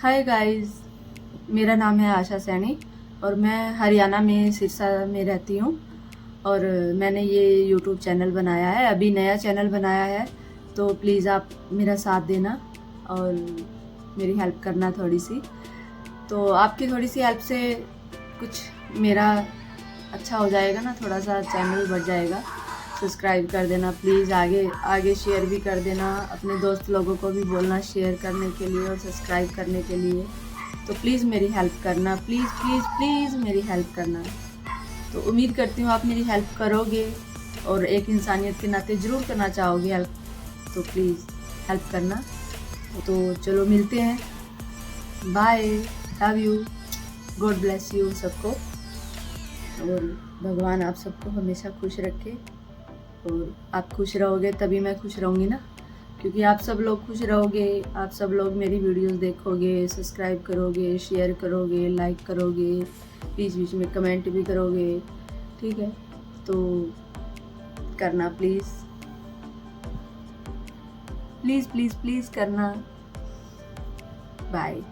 Hi guys, मेरा नाम है आशा सैनी और मैं हरियाणा में सिरसा में रहती हूँ। और मैंने ये यूट्यूब चैनल बनाया है, अभी नया चैनल बनाया है। तो प्लीज़ आप मेरा साथ देना और मेरी हेल्प करना थोड़ी सी। तो आपकी थोड़ी सी हेल्प से कुछ मेरा अच्छा हो जाएगा ना, थोड़ा सा चैनल बढ़ जाएगा। सब्सक्राइब कर देना प्लीज़, आगे आगे शेयर भी कर देना, अपने दोस्त लोगों को भी बोलना शेयर करने के लिए और सब्सक्राइब करने के लिए। तो प्लीज़ मेरी हेल्प करना, प्लीज़ प्लीज़ प्लीज़ मेरी हेल्प करना। तो उम्मीद करती हूँ आप मेरी हेल्प करोगे और एक इंसानियत के नाते ज़रूर करना चाहोगे हेल्प। तो प्लीज़ हेल्प करना। तो चलो मिलते हैं, bye, love you, God bless you सबको। और भगवान आप सबको हमेशा खुश रखे और आप खुश रहोगे तभी मैं खुश रहूँगी ना, क्योंकि आप सब लोग खुश रहोगे, आप सब लोग मेरी वीडियोस देखोगे, सब्सक्राइब करोगे, शेयर करोगे, लाइक करोगे, बीच बीच में कमेंट भी करोगे। ठीक है, तो करना प्लीज़ प्लीज़ प्लीज़ प्लीज़ करना। बाय।